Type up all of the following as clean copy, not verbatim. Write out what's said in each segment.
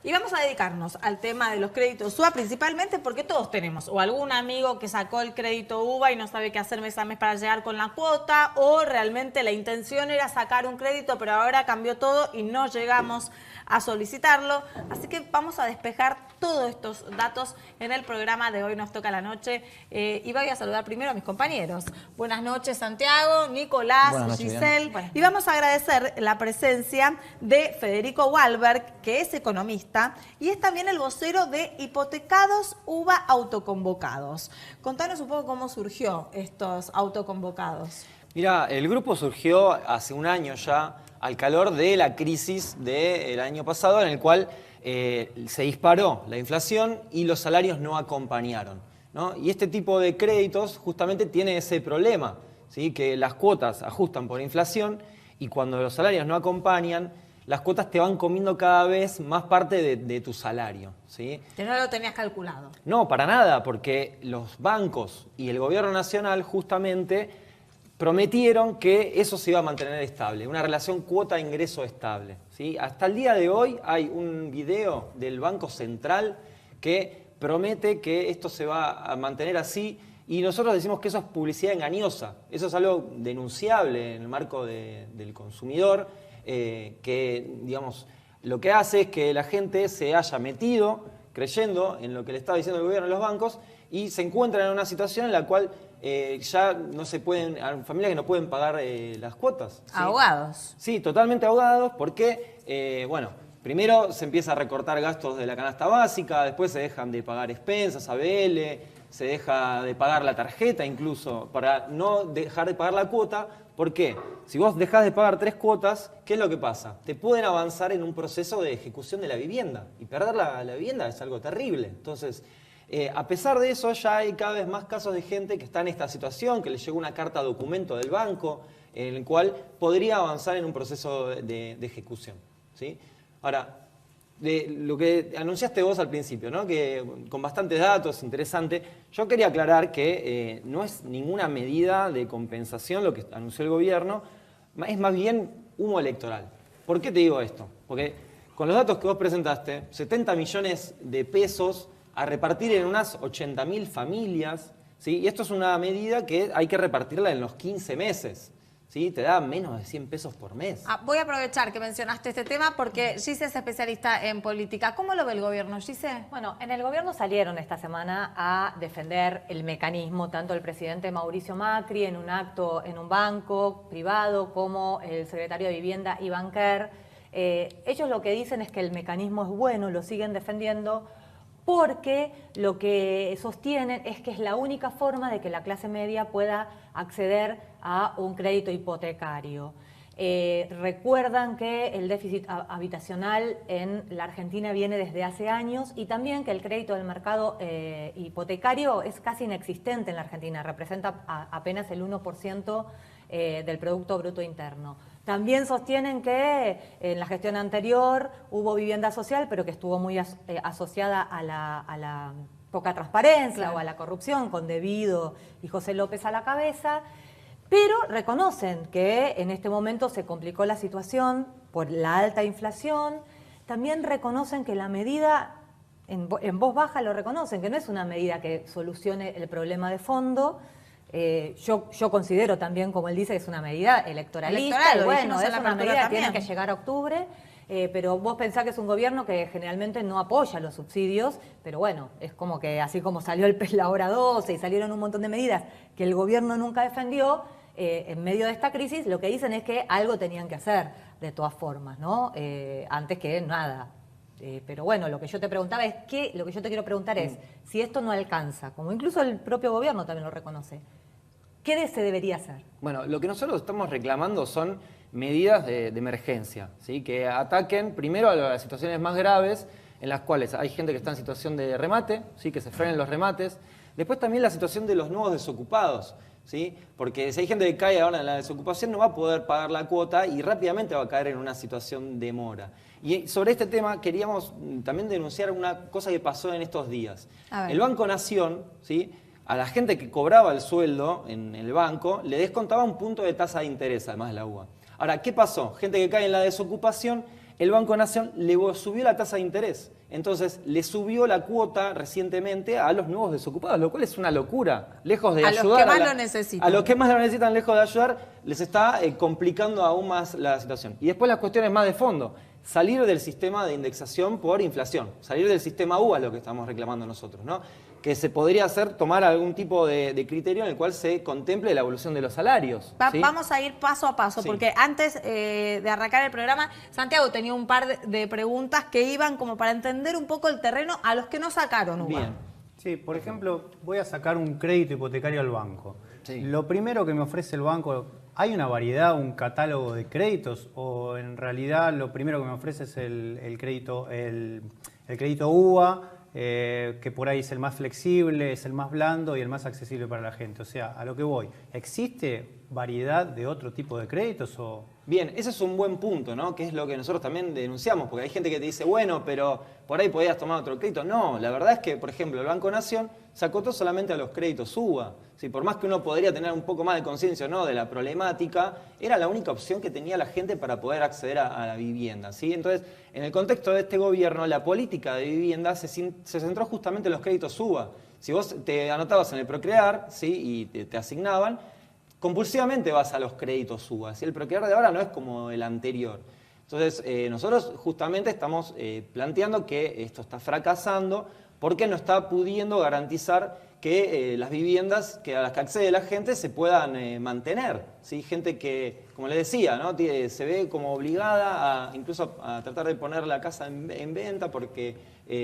Y vamos a dedicarnos al tema de los créditos UBA principalmente porque todos tenemos o algún amigo que sacó el crédito UBA y no sabe qué hacer mes a mes para llegar con la cuota, o realmente la intención era sacar un crédito pero ahora cambió todo y no llegamos a solicitarlo. Así que vamos a despejar todos estos datos en el programa de Hoy Nos Toca la Noche. Y voy a saludar primero a mis compañeros. Buenas noches, Santiago, Nicolás, Giselle. Y vamos a agradecer la presencia de Federico Walberg, que es economista y es también el vocero de Hipotecados UBA Autoconvocados. Contanos un poco cómo surgió estos autoconvocados. Mira, el grupo surgió hace un año ya, al calor de la crisis del año pasado, en el cual se disparó la inflación y los salarios no acompañaron, ¿no? Y este tipo de créditos justamente tiene ese problema, ¿sí? Que las cuotas ajustan por inflación y cuando los salarios no acompañan, las cuotas te van comiendo cada vez más parte de tu salario, ¿sí? Que no lo tenías calculado. No, para nada, porque los bancos y el gobierno nacional justamente prometieron que eso se iba a mantener estable, una relación cuota-ingreso estable, ¿sí? Hasta el día de hoy hay un video del Banco Central que promete que esto se va a mantener así y nosotros decimos que eso es publicidad engañosa. Eso es algo denunciable en el marco del consumidor, que, digamos, lo que hace es que la gente se haya metido creyendo en lo que le estaba diciendo el gobierno y los bancos y se encuentran en una situación en la cual ya no se pueden, hay familias que no pueden pagar las cuotas, ¿sí? Ahogados. Sí, totalmente ahogados porque, bueno, primero se empieza a recortar gastos de la canasta básica, después se dejan de pagar expensas, ABL, se deja de pagar la tarjeta incluso, para no dejar de pagar la cuota. ¿Por qué? Si vos dejás de pagar 3 cuotas, ¿qué es lo que pasa? Te pueden avanzar en un proceso de ejecución de la vivienda y perder la vivienda es algo terrible. Entonces, a pesar de eso, ya hay cada vez más casos de gente que está en esta situación, que le llegó una carta documento del banco, en el cual podría avanzar en un proceso de ejecución, ¿sí? Ahora, de lo que anunciaste vos al principio, ¿no? Que con bastantes datos, interesante, yo quería aclarar que no es ninguna medida de compensación lo que anunció el gobierno, es más bien humo electoral. ¿Por qué te digo esto? Porque con los datos que vos presentaste, 70 millones de pesos a repartir en unas 80.000 familias, ¿sí? Y esto es una medida que hay que repartirla en los 15 meses, ¿sí? Te da menos de 100 pesos por mes. Voy a aprovechar que mencionaste este tema porque Gise es especialista en política. ¿Cómo lo ve el gobierno, Gise? Bueno, en el gobierno salieron esta semana a defender el mecanismo, tanto el presidente Mauricio Macri en un acto en un banco privado como el secretario de Vivienda Iván Kerr. Ellos lo que dicen es que el mecanismo es bueno, lo siguen defendiendo, porque lo que sostienen es que es la única forma de que la clase media pueda acceder a un crédito hipotecario. Recuerdan que el déficit habitacional en la Argentina viene desde hace años y también que el crédito del mercado hipotecario es casi inexistente en la Argentina, representa apenas el 1% del Producto Bruto Interno. También sostienen que en la gestión anterior hubo vivienda social, pero que estuvo muy asociada a la poca transparencia, claro, o a la corrupción, con Devido y José López a la cabeza, pero reconocen que en este momento se complicó la situación por la alta inflación. También reconocen que la medida, en voz baja lo reconocen, que no es una medida que solucione el problema de fondo. Yo considero también, como él dice, que es una medida electoralista, y bueno, es una medida que tiene que llegar a octubre, pero vos pensás que es un gobierno que generalmente no apoya los subsidios, pero bueno, es como que así como salió la hora 12 y salieron un montón de medidas que el gobierno nunca defendió, en medio de esta crisis lo que dicen es que algo tenían que hacer de todas formas, ¿no? Antes que nada. Pero bueno, lo que yo te preguntaba es lo que yo te quiero preguntar es, si esto no alcanza, como incluso el propio gobierno también lo reconoce, ¿qué se debería hacer? Bueno, lo que nosotros estamos reclamando son medidas de emergencia, ¿sí? Que ataquen primero a las situaciones más graves en las cuales hay gente que está en situación de remate, ¿sí? Que se frenen los remates. Después también la situación de los nuevos desocupados, ¿sí? Porque si hay gente que cae ahora en la desocupación no va a poder pagar la cuota y rápidamente va a caer en una situación de mora. Y sobre este tema queríamos también denunciar una cosa que pasó en estos días. El Banco Nación, ¿sí? A la gente que cobraba el sueldo en el banco le descontaba un punto de tasa de interés, además de la UBA. Ahora, ¿qué pasó? Gente que cae en la desocupación el Banco Nación le subió la tasa de interés. Entonces, le subió la cuota recientemente a los nuevos desocupados, lo cual es una locura. Lejos de ayudar los que más lo necesitan. A los que más lo necesitan, lejos de ayudar, les está complicando aún más la situación. Y después las cuestiones más de fondo. Salir del sistema de indexación por inflación. Salir del sistema UVA es lo que estamos reclamando nosotros, ¿no? Que se podría hacer, tomar algún tipo de criterio en el cual se contemple la evolución de los salarios. ¿Sí? Vamos a ir paso a paso, Sí. porque antes de arrancar el programa, Santiago tenía un par de preguntas que iban como para entender un poco el terreno a los que no sacaron UVA. Bien. Sí, por ejemplo, voy a sacar un crédito hipotecario al banco. Sí. Lo primero que me ofrece el banco, ¿hay una variedad, un catálogo de créditos? ¿O en realidad lo primero que me ofrece es el crédito UVA, que por ahí es el más flexible, es el más blando y el más accesible para la gente? O sea, a lo que voy, ¿existe variedad de otro tipo de créditos o...? Bien, ese es un buen punto, ¿no? Que es lo que nosotros también denunciamos, porque hay gente que te dice, bueno, pero por ahí podías tomar otro crédito. No, la verdad es que, por ejemplo, el Banco Nación se acotó solamente a los créditos UVA. ¿Sí? Por más que uno podría tener un poco más de conciencia, ¿no?, de la problemática, era la única opción que tenía la gente para poder acceder a la vivienda, ¿sí? Entonces, en el contexto de este gobierno, la política de vivienda se centró justamente en los créditos UVA. Si vos te anotabas en el Procrear, ¿sí?, y te asignaban, compulsivamente vas a los créditos UVA. ¿Sí? El Procrear de ahora no es como el anterior. Entonces, nosotros justamente estamos planteando que esto está fracasando porque no está pudiendo garantizar que las viviendas a las que accede la gente se puedan mantener. ¿Sí? Gente que, como les decía, ¿no?, se ve como obligada incluso a tratar de poner la casa en venta porque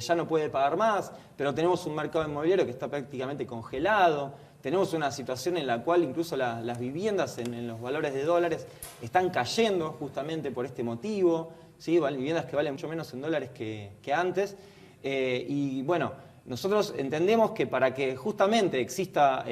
ya no puede pagar más, pero tenemos un mercado inmobiliario que está prácticamente congelado. Tenemos una situación en la cual incluso las viviendas en los valores de dólares están cayendo justamente por este motivo, ¿sí? Viviendas que valen mucho menos en dólares que antes. Y bueno, nosotros entendemos que para que justamente exista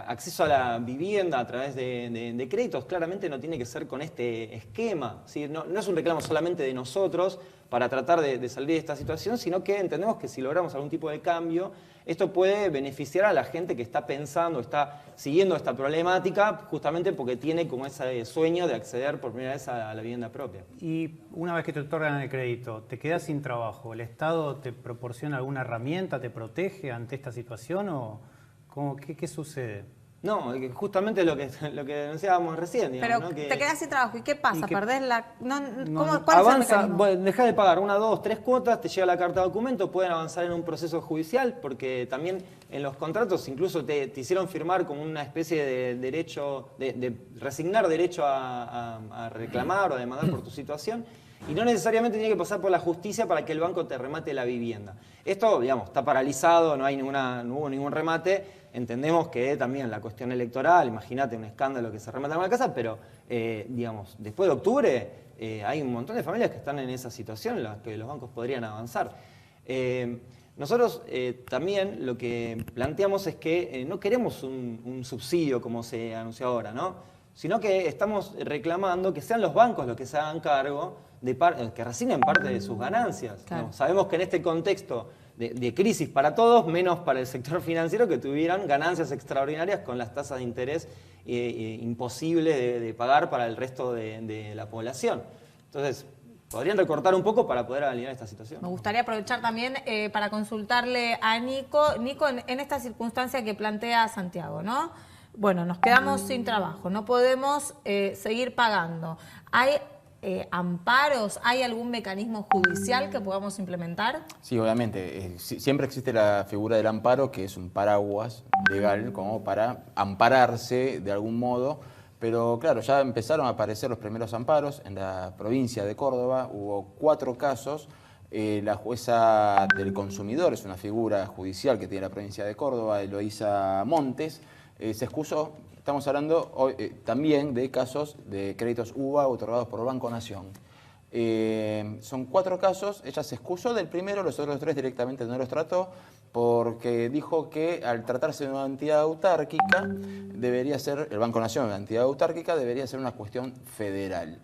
acceso a la vivienda a través de créditos, claramente no tiene que ser con este esquema, ¿sí? No es un reclamo solamente de nosotros para tratar de salir de esta situación, sino que entendemos que si logramos algún tipo de cambio, esto puede beneficiar a la gente que está pensando, está siguiendo esta problemática, justamente porque tiene como ese sueño de acceder por primera vez a la vivienda propia. Y una vez que te otorgan el crédito, ¿te quedas sin trabajo? ¿El Estado te proporciona alguna herramienta, te protege ante esta situación o qué sucede? No, justamente lo que denunciábamos recién, digamos, Pero ¿no? Que te quedas sin trabajo, ¿y qué pasa? ¿Y qué? ¿Perdés la...? ¿Cuál es el avanza, mecanismo? bueno, dejás de pagar 1, 2, 3 cuotas, te llega la carta de documento, pueden avanzar en un proceso judicial, porque también en los contratos incluso te hicieron firmar como una especie de derecho, de resignar derecho a reclamar o a demandar por tu situación, y no necesariamente tiene que pasar por la justicia para que el banco te remate la vivienda. Esto, digamos, está paralizado, no hubo ningún remate. Entendemos que también la cuestión electoral, imagínate un escándalo que se remata una casa, pero digamos, después de octubre hay un montón de familias que están en esa situación en la que los bancos podrían avanzar. Nosotros también lo que planteamos es que no queremos un subsidio como se anunció ahora, ¿no? Sino que estamos reclamando que sean los bancos los que se hagan cargo, que resignen parte de sus ganancias. Claro. ¿No? Sabemos que en este contexto de crisis para todos, menos para el sector financiero, que tuvieran ganancias extraordinarias con las tasas de interés imposibles de pagar para el resto de la población. Entonces, podrían recortar un poco para poder alinear esta situación. Me gustaría aprovechar también para consultarle a Nico. Nico, en esta circunstancia que plantea Santiago, ¿no? Bueno, nos quedamos sin trabajo, no podemos seguir pagando. ¿Hay amparos? ¿Hay algún mecanismo judicial que podamos implementar? Sí, obviamente. Siempre existe la figura del amparo, que es un paraguas legal como para ampararse de algún modo. Pero claro, ya empezaron a aparecer los primeros amparos. En la provincia de Córdoba hubo 4 casos. La jueza del consumidor es una figura judicial que tiene la provincia de Córdoba, Eloísa Montes, se excusó. Estamos hablando hoy, también de casos de créditos UVA otorgados por Banco Nación. Son 4 casos, ella se excusó del primero, los otros 3 directamente no los trató, porque dijo que al tratarse de una entidad autárquica, debería ser, el Banco Nación, una entidad autárquica, debería ser una cuestión federal.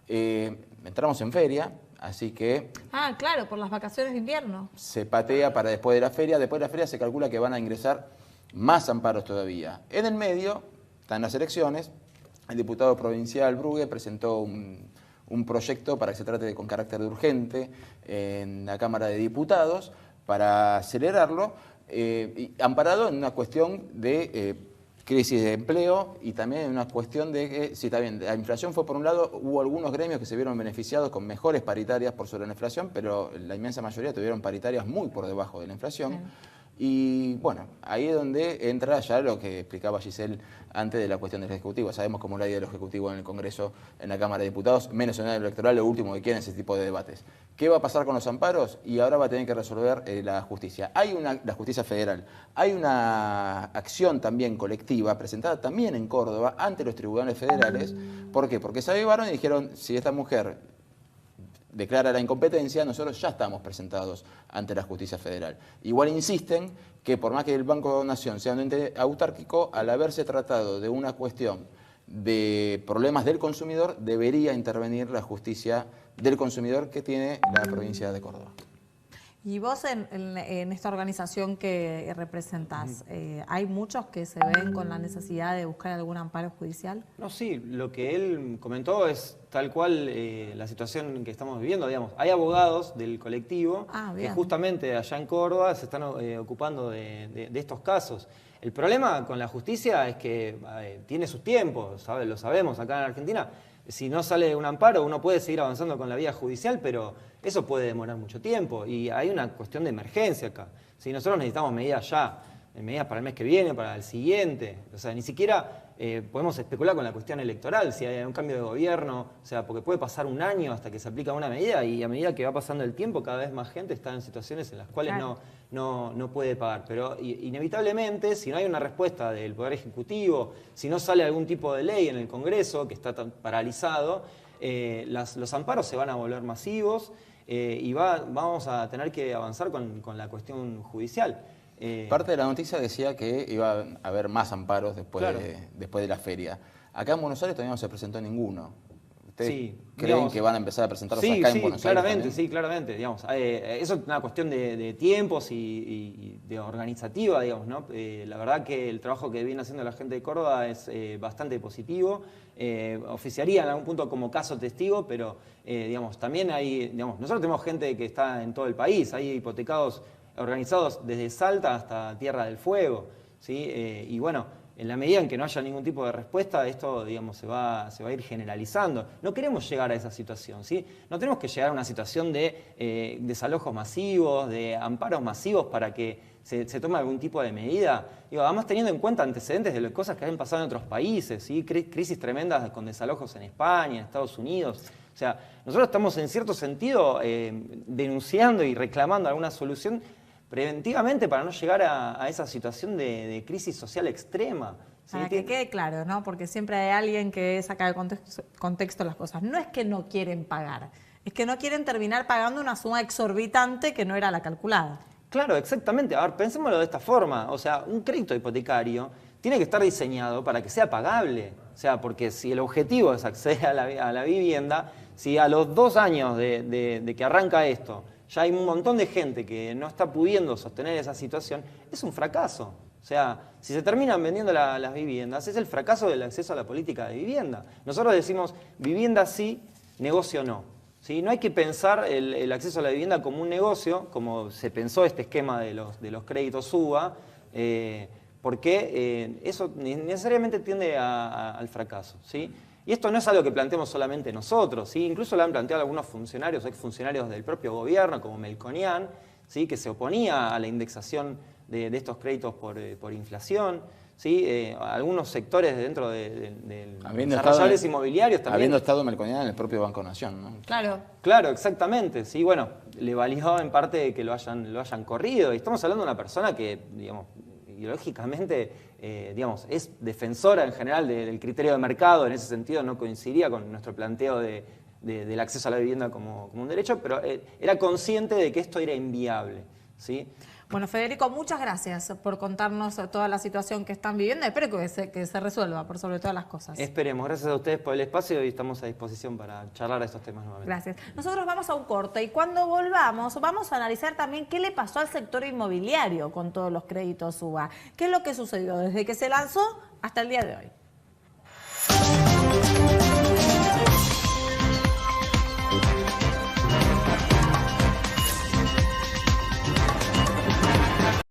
Entramos en feria, así que... Ah, claro, por las vacaciones de invierno. Se patea para después de la feria. Después de la feria se calcula que van a ingresar más amparos todavía. En el medio están las elecciones. El diputado provincial Brugue presentó un proyecto para que se trate con carácter de urgente en la Cámara de Diputados para acelerarlo, y amparado en una cuestión de crisis de empleo y también en una cuestión de que, sí, está bien, la inflación fue por un lado, hubo algunos gremios que se vieron beneficiados con mejores paritarias por sobre la inflación, pero la inmensa mayoría tuvieron paritarias muy por debajo de la inflación. Y bueno, ahí es donde entra ya lo que explicaba Giselle antes de la cuestión del Ejecutivo. Sabemos cómo es la idea del Ejecutivo en el Congreso, en la Cámara de Diputados, menos en el electoral, lo último que quieren ese tipo de debates. ¿Qué va a pasar con los amparos? Y ahora va a tener que resolver la justicia. La justicia federal. Hay una acción también colectiva, presentada también en Córdoba, ante los tribunales federales. ¿Por qué? Porque se avivaron y dijeron, si esta mujer declara la incompetencia, nosotros ya estamos presentados ante la justicia federal. Igual insisten que por más que el Banco Nación sea un ente autárquico, al haberse tratado de una cuestión de problemas del consumidor, debería intervenir la justicia del consumidor que tiene la provincia de Córdoba. Y vos en esta organización que representás, ¿hay muchos que se ven con la necesidad de buscar algún amparo judicial? No, sí, lo que él comentó es tal cual la situación que estamos viviendo, digamos. Hay abogados del colectivo que justamente allá en Córdoba se están ocupando de estos casos. El problema con la justicia es que tiene sus tiempos, ¿sabes? Lo sabemos acá en Argentina. Si no sale un amparo, uno puede seguir avanzando con la vía judicial, pero eso puede demorar mucho tiempo. Y hay una cuestión de emergencia acá. Si nosotros necesitamos medidas ya, medidas para el mes que viene, para el siguiente. O sea, ni siquiera podemos especular con la cuestión electoral, si hay un cambio de gobierno, o sea, porque puede pasar un año hasta que se aplica una medida y a medida que va pasando el tiempo, cada vez más gente está en situaciones en las cuales no puede pagar. Pero inevitablemente, si no hay una respuesta del Poder Ejecutivo, si no sale algún tipo de ley en el Congreso que está paralizado, los amparos se van a volver masivos y vamos a tener que avanzar con la cuestión judicial. Parte de la noticia decía que iba a haber más amparos después de la feria. Acá en Buenos Aires todavía no se presentó ninguno. ¿Ustedes creen que van a empezar a presentarlos acá en Buenos Aires también? Sí, claramente. Digamos, eso es una cuestión de tiempos y de organizativa, digamos, ¿no? La verdad que el trabajo que viene haciendo la gente de Córdoba es bastante positivo. Oficiaría en algún punto como caso testigo, pero digamos, también hay, digamos, nosotros tenemos gente que está en todo el país, hay hipotecados organizados desde Salta hasta Tierra del Fuego, ¿sí? Y bueno, en la medida en que no haya ningún tipo de respuesta, esto, digamos, se va a ir generalizando. No queremos llegar a esa situación, ¿sí? No tenemos que llegar a una situación de desalojos masivos, de amparos masivos para que se tome algún tipo de medida. Digo, además teniendo en cuenta antecedentes de las cosas que han pasado en otros países, ¿sí? Crisis tremendas con desalojos en España, en Estados Unidos. O sea, nosotros estamos en cierto sentido denunciando y reclamando alguna solución preventivamente para no llegar a esa situación de crisis social extrema. ¿Sí? Para que quede claro, ¿no? Porque siempre hay alguien que saca de contexto las cosas. No es que no quieren pagar, es que no quieren terminar pagando una suma exorbitante que no era la calculada. Claro, exactamente. A ver, pensémoslo de esta forma. O sea, un crédito hipotecario tiene que estar diseñado para que sea pagable. O sea, porque si el objetivo es acceder a la vivienda, si a los 2 años de que arranca esto ya hay un montón de gente que no está pudiendo sostener esa situación, es un fracaso. O sea, si se terminan vendiendo las viviendas, es el fracaso del acceso a la política de vivienda. Nosotros decimos vivienda sí, negocio no. ¿Sí? No hay que pensar el acceso a la vivienda como un negocio, como se pensó este esquema de los créditos UBA, porque eso necesariamente tiende al fracaso, ¿sí? Y esto no es algo que planteemos solamente nosotros, ¿sí? Incluso lo han planteado algunos funcionarios, exfuncionarios del propio gobierno, como Melconian, ¿sí? Que se oponía a la indexación de estos créditos por inflación, ¿sí? Algunos sectores dentro de desarrolladores inmobiliarios también. Habiendo estado Melconian en el propio Banco Nación, ¿no? Claro, exactamente. Sí, bueno, le valió en parte que lo hayan corrido. Y estamos hablando de una persona que, digamos, ideológicamente, digamos, es defensora en general del criterio de mercado. En ese sentido no coincidía con nuestro planteo del acceso a la vivienda como un derecho, pero era consciente de que esto era inviable, ¿sí? Bueno, Federico, muchas gracias por contarnos toda la situación que están viviendo. Espero que se resuelva por sobre todas las cosas. Esperemos. Gracias a ustedes por el espacio y estamos a disposición para charlar de estos temas nuevamente. Gracias. Nosotros vamos a un corte y cuando volvamos vamos a analizar también qué le pasó al sector inmobiliario con todos los créditos UBA. ¿Qué es lo que sucedió desde que se lanzó hasta el día de hoy?